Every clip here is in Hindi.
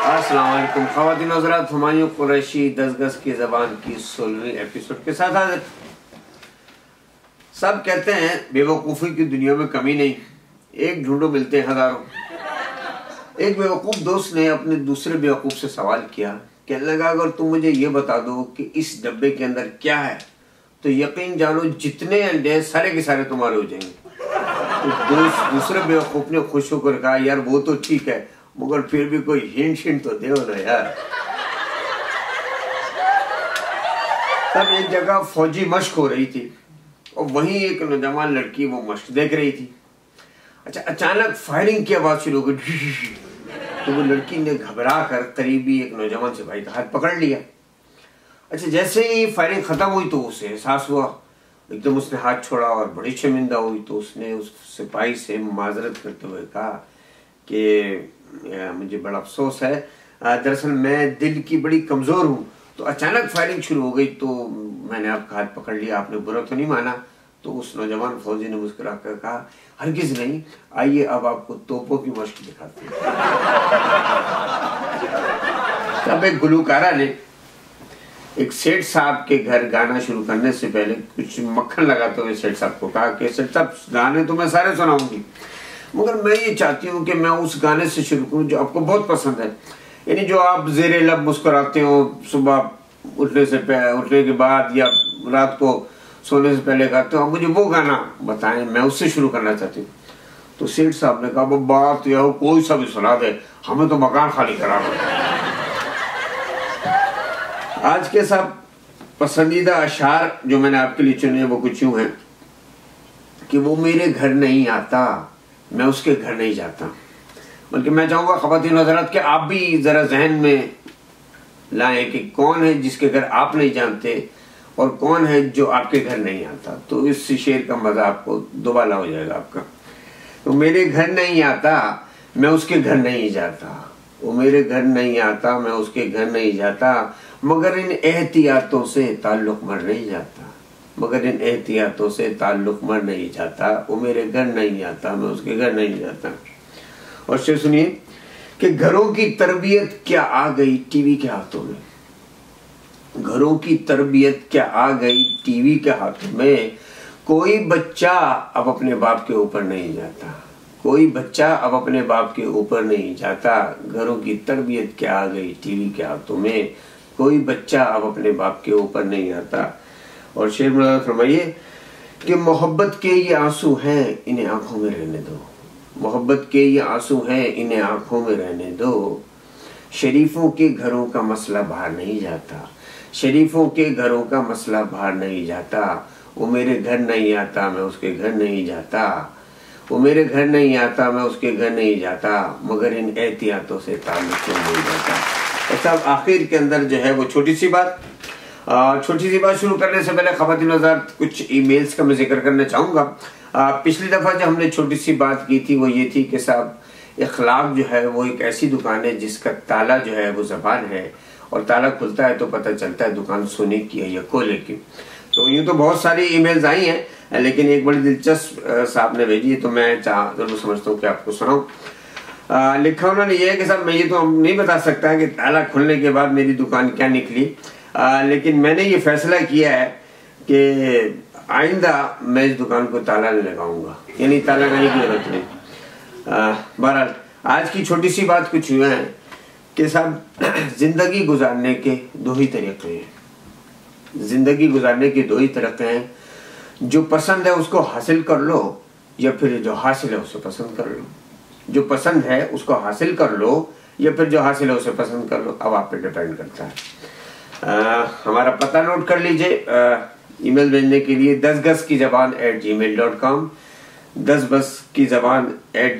अस्सलाम वालेकुम ख़वातीन हज़रात, हुमायूं कुरैशी 10 गज़ की ज़बान की 16वीं एपिसोड के साथ हाजिर। सब कहते हैं बेवकूफ़ी की दुनिया में कमी नहीं, एक ढूंढो मिलते हैं हज़ारों। एक बेवकूफ़ दोस्त ने अपने दूसरे बेवकूफ़ से सवाल किया, कहने लगा अगर तुम मुझे ये बता दो कि इस डब्बे के अंदर क्या है तो यकीन जानो जितने अंडे सारे के सारे तुम्हारे हो जाएंगे। तो दूसरे बेवकूफ़ ने खुश होकर कहा, यार वो तो ठीक है मगर फिर भी कोई हिंट तो दे ना यार। तब एक जगह फौजी मश्क हो रही थी और वहीं एक नौजवान लड़की वो मश्क देख रही थी। अच्छा, अचानक फायरिंग की आवाज शुरू हो गई। तो वो लड़की ने घबरा कर करीबी एक नौजवान सिपाही का हाथ पकड़ लिया। अच्छा, जैसे ही फायरिंग खत्म हुई तो उसे एहसास हुआ, एकदम उसने हाथ छोड़ा और बड़ी शर्मिंदा हुई। तो उसने उस सिपाही से माजरत करते हुए कहा कि मुझे बड़ा अफसोस है, दरअसल मैं दिल की बड़ी कमज़ोर हूँ, तो अचानक फायरिंग शुरू हो गई तो मैंने आपका हाथ पकड़ लिया, आपने बुरा तो नहीं माना? तो उस नौजवान फौजी ने मुस्कुरा कर कहा, हरगिज़ नहीं, आइए अब आपको तोपों की मश्क दिखाते हैं। तब एक गुलकारा ने एक सेठ साहब के घर गाना शुरू करने से पहले कुछ मक्खन लगाते हुए सेठ साहब को कहा कि सेठ साहब, गाने तो मैं सारे सुनाऊंगी मगर मैं ये चाहती हूँ कि मैं उस गाने से शुरू करूँ जो आपको बहुत पसंद है, यानी जो आप ज़ेरे लब मुस्कुराते हो, सुबह उठने के बाद या रात को सोने से पहले गाते हो, आप मुझे वो गाना बताएं, मैं उससे शुरू करना चाहती हूँ। तो सेठ साहब ने कहा, वो बात यह हो कोई सा भी सुना दे, हमें तो मकान खाली कराना। आज के सब पसंदीदा अशार जो मैंने आपके लिए चुने वो कुछ यूं हैं कि वो मेरे घर नहीं आता, मैं उसके घर नहीं जाता। बल्कि मैं चाहूंगा ख़वातीन हज़रात कि आप भी जरा जहन में लाएं कि कौन है जिसके घर आप नहीं जानते और कौन है जो आपके घर नहीं आता। तो इस शेर का मजा आपको दोबाला हो जाएगा आपका। तो मेरे घर नहीं आता, मैं उसके घर नहीं जाता, वो मेरे घर नहीं आता, मैं उसके घर नहीं जाता, मगर इन एहतियातों से ताल्लुक मर नहीं जाता, मगर इन एहतियातों से ताल्लुक मर नहीं जाता, वो मेरे घर नहीं आता, मैं उसके घर नहीं जाता। और शेर सुनिए कि घरों की तरबियत क्या आ गई टीवी के हाथों में, घरों की तरबियत क्या आ गई टीवी के हाथों में, कोई बच्चा अब अपने बाप के ऊपर नहीं जाता, कोई बच्चा अब अपने बाप के ऊपर नहीं जाता, घरों की तरबियत क्या आ गई टीवी के हाथों में, कोई बच्चा अब अपने बाप के ऊपर नहीं आता। और शेर में फरमाइए कि मोहब्बत के ये आंसू हैं, इन्हें आंखों में रहने दो, मोहब्बत के ये आंसू हैं, इन्हें आंखों में रहने दो, शरीफों के घरों का मसला बाहर नहीं जाता, शरीफों के घरों का मसला बाहर नहीं जाता, वो मेरे घर नहीं आता, मैं उसके घर नहीं जाता, वो मेरे घर नहीं आता, मैं उसके घर नहीं जाता, मगर इन एहतियातों से ताल्लुक नहीं जाता। और साहब आखिर के अंदर जो है वो छोटी सी बात शुरू करने से पहले ख़वातीन हज़रात कुछ ईमेल्स का मैं जिक्र करना चाहूँगा। पिछली दफ़ा जब हमने छोटी सी बात की थी वो ये थी कि साहब इखलाक जो है वो एक ऐसी दुकान है जिसका ताला जो है वो ज़बान है और ताला खुलता है तो पता चलता है दुकान सोने की है या कोयले की। तो यूँ तो बहुत सारी ईमेल्स आई हैं लेकिन एक बड़ी दिलचस्प साहब ने भेजी है तो मैं जरूर समझता हूँ कि आपको सुनाऊँ। लिखा उन्होंने ये है कि साहब मैं ये तो नहीं बता सकता कि ताला खुलने के बाद मेरी दुकान क्या निकली, लेकिन मैंने ये फैसला किया है कि आइंदा मैं इस दुकान को ताला नहीं लगाऊंगा, यानी ताला लगाने की जरूरत नहीं। बहरहाल आज की छोटी सी बात कुछ यूँ है कि साहब जिंदगी गुजारने के दो ही तरीके हैं, जिंदगी गुजारने के दो ही तरीके हैं, जो पसंद है उसको हासिल कर लो या फिर जो हासिल है उसे पसंद कर लो, जो पसंद है उसको हासिल कर लो या फिर जो हासिल है उसे पसंद कर लो। अब आप पे डिपेंड करता है। हमारा पता नोट कर लीजिए ईमेल भेजने के लिए 10 गज़ की ज़बान @gmail.com, 10 गज़ की ज़बान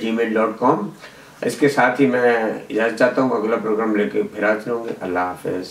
@gmail.com। इसके साथ ही मैं इजाज़त चाहता हूँ, अगला प्रोग्राम लेके फिर हाजिर होंगे। अल्लाह हाफ़िज़।